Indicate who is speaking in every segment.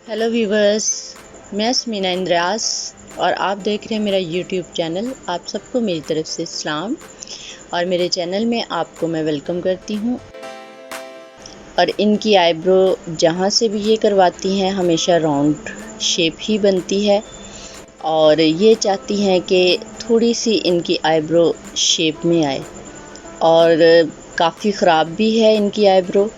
Speaker 1: Hello viewers, मैं स्मीना इंद्रयास और आप देख रहे हैं मेरा यूट्यूब चैनल। आप सबको मेरी तरफ से सलाम और मेरे चैनल में आपको मैं वेलकम करती हूं। और इनकी आईब्रो जहां से भी ये करवाती हैं हमेशा राउंड शेप ही बनती है और ये चाहती हैं कि थोड़ी सी इनकी आईब्रो शेप में आए और काफ़ी ख़राब भी है इनकी आईब्रो।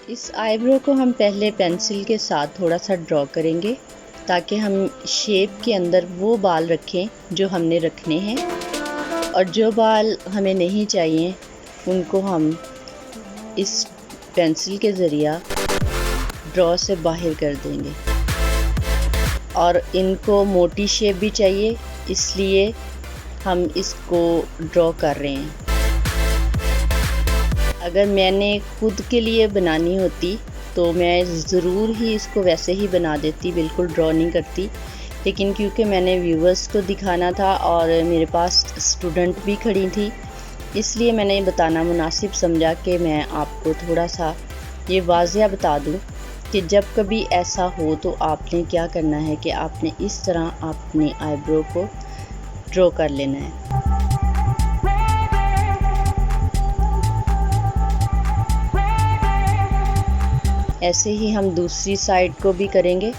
Speaker 1: इस आईब्रो को हम पहले पेंसिल के साथ थोड़ा सा ड्रॉ करेंगे ताकि हम शेप के अंदर वो बाल रखें जो हमने रखने हैं और जो बाल हमें नहीं चाहिए उनको हम इस पेंसिल के ज़रिया ड्रॉ से बाहर कर देंगे। और इनको मोटी शेप भी चाहिए, इसलिए हम इसको ड्रॉ कर रहे हैं। अगर मैंने खुद के लिए बनानी होती तो मैं ज़रूर ही इसको वैसे ही बना देती, बिल्कुल ड्रॉ नहीं करती। लेकिन क्योंकि मैंने व्यूवर्स को दिखाना था और मेरे पास स्टूडेंट भी खड़ी थी, इसलिए मैंने बताना मुनासिब समझा कि मैं आपको थोड़ा सा ये वाज़िया बता दूं कि जब कभी ऐसा हो तो आपने क्या करना है कि आपने इस तरह अपनी आईब्रो को ड्रॉ कर लेना है। ऐसे ही हम दूसरी साइड को भी करेंगे।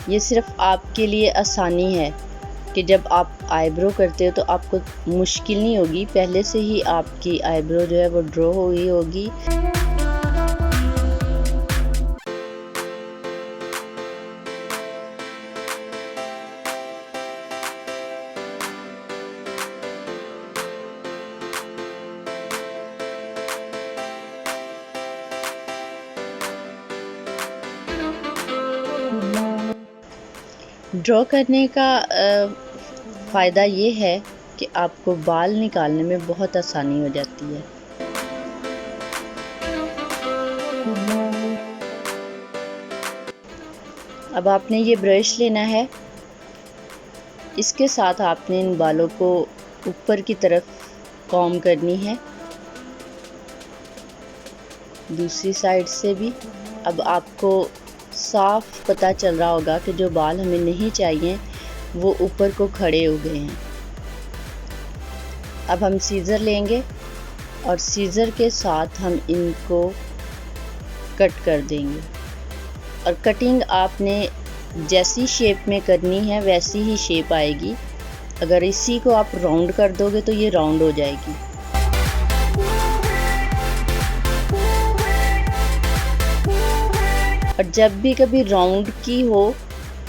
Speaker 1: ये सिर्फ आपके लिए आसानी है कि जब आप आईब्रो करते हो तो आपको मुश्किल नहीं होगी, पहले से ही आपकी आईब्रो जो है वो ड्रॉ हुई होगी। ड्रॉ करने का फ़ायदा ये है कि आपको बाल निकालने में बहुत आसानी हो जाती है। अब आपने ये ब्रश लेना है, इसके साथ आपने इन बालों को ऊपर की तरफ कॉम्ब करनी है, दूसरी साइड से भी। अब आपको साफ पता चल रहा होगा कि जो बाल हमें नहीं चाहिए वो ऊपर को खड़े हो गए हैं। अब हम सीज़र लेंगे और सीज़र के साथ हम इनको कट कर देंगे। और कटिंग आपने जैसी शेप में करनी है वैसी ही शेप आएगी। अगर इसी को आप राउंड कर दोगे तो ये राउंड हो जाएगी। और जब भी कभी राउंड की हो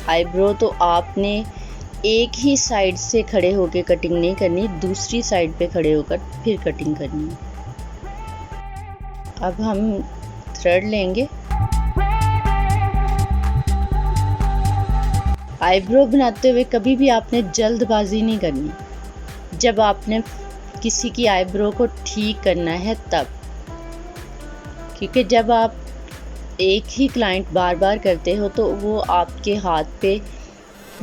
Speaker 1: आईब्रो तो आपने एक ही साइड से खड़े होकर कटिंग नहीं करनी, दूसरी साइड पे खड़े होकर फिर कटिंग करनी है। अब हम थ्रेड लेंगे। आईब्रो बनाते हुए कभी भी आपने जल्दबाजी नहीं करनी। जब आपने किसी की आईब्रो को ठीक करना है तब, क्योंकि जब आप एक ही क्लाइंट बार बार करते हो तो वो आपके हाथ पे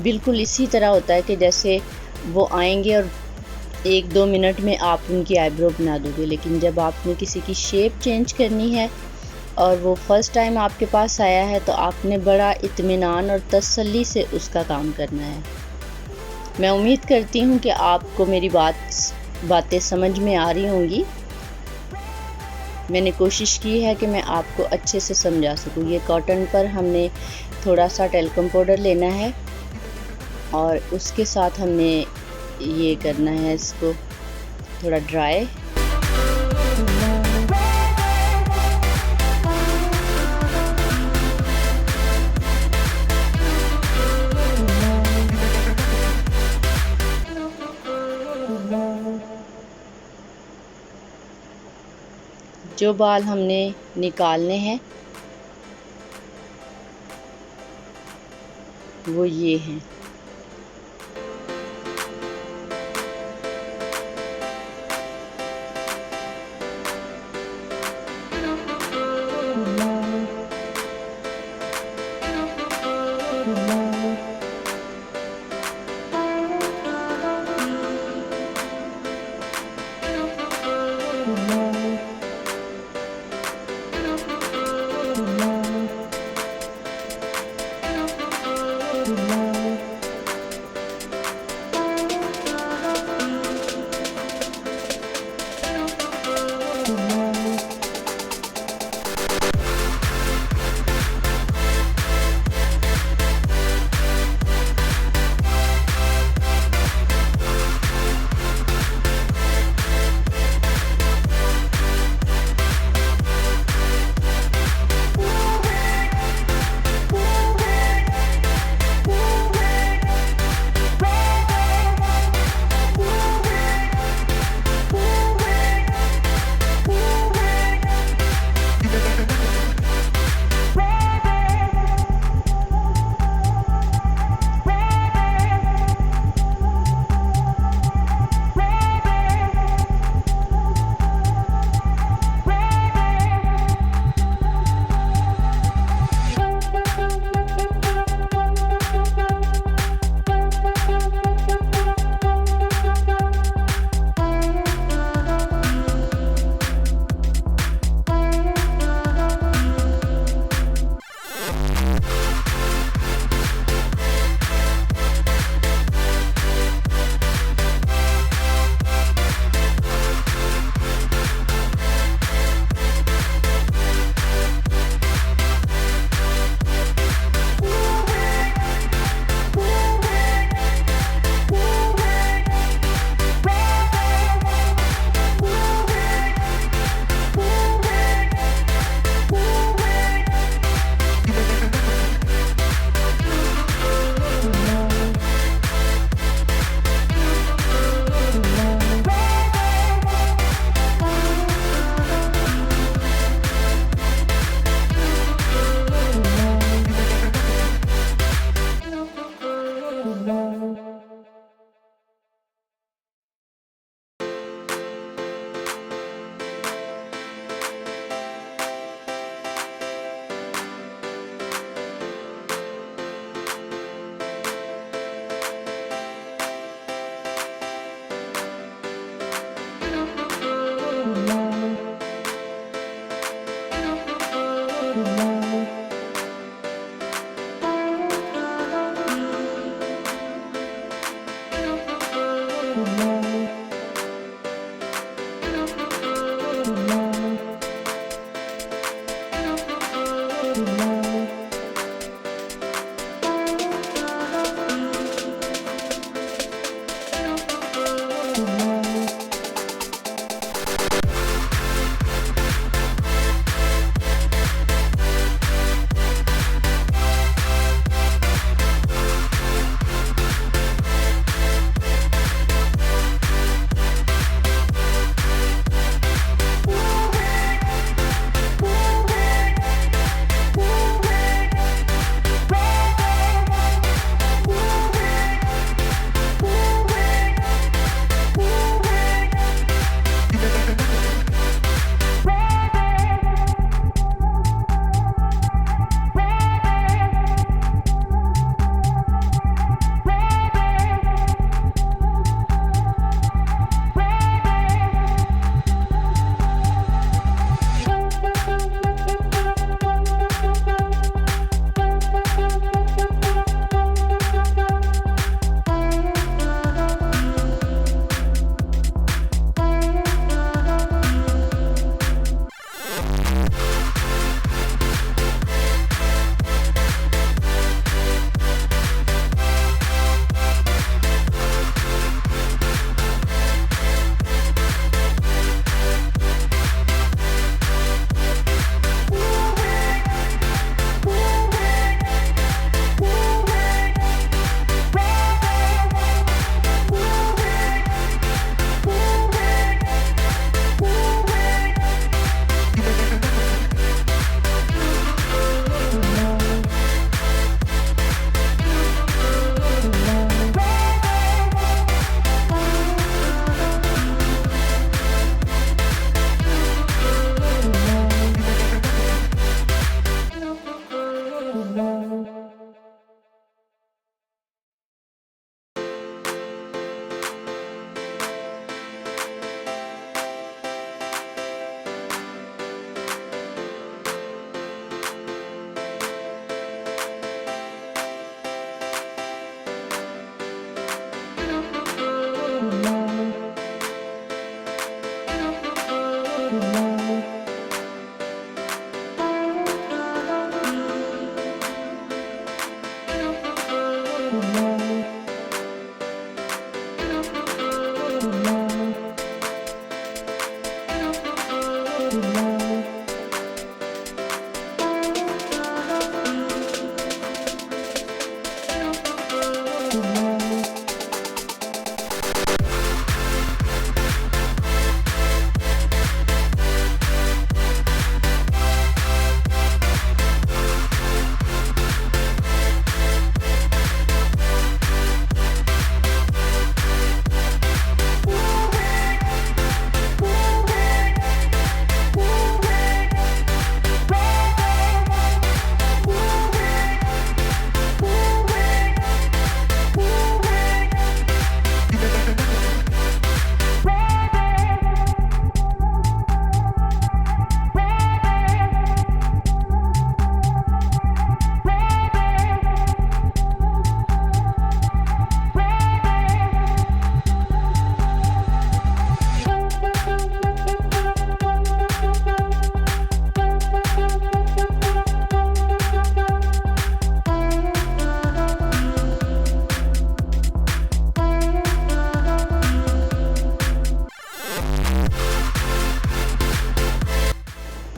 Speaker 1: बिल्कुल इसी तरह होता है कि जैसे वो आएंगे और 1-2 मिनट में आप उनकी आईब्रो बना दोगे। लेकिन जब आपने किसी की शेप चेंज करनी है और वो फर्स्ट टाइम आपके पास आया है तो आपने बड़ा इत्मीनान और तसल्ली से उसका काम करना है। मैं उम्मीद करती हूँ कि आपको मेरी बातें समझ में आ रही होंगी। मैंने कोशिश की है कि मैं आपको अच्छे से समझा सकूँ। ये कॉटन पर हमने थोड़ा सा टेल्कम पाउडर लेना है और उसके साथ हमने ये करना है इसको थोड़ा ड्राई। जो बाल हमने निकालने हैं वो ये हैं।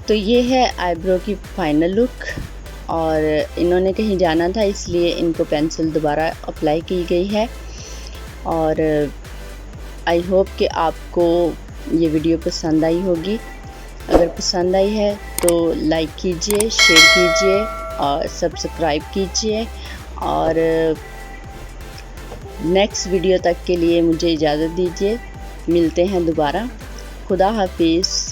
Speaker 1: तो ये है आईब्रो की फाइनल लुक। और इन्होंने कहीं जाना था इसलिए इनको पेंसिल दोबारा अप्लाई की गई है। और आई होप कि आपको ये वीडियो पसंद आई होगी। अगर पसंद आई है तो लाइक कीजिए, शेयर कीजिए और सब्सक्राइब कीजिए। और नेक्स्ट वीडियो तक के लिए मुझे इजाज़त दीजिए। मिलते हैं दोबारा। खुदा हाफिज़।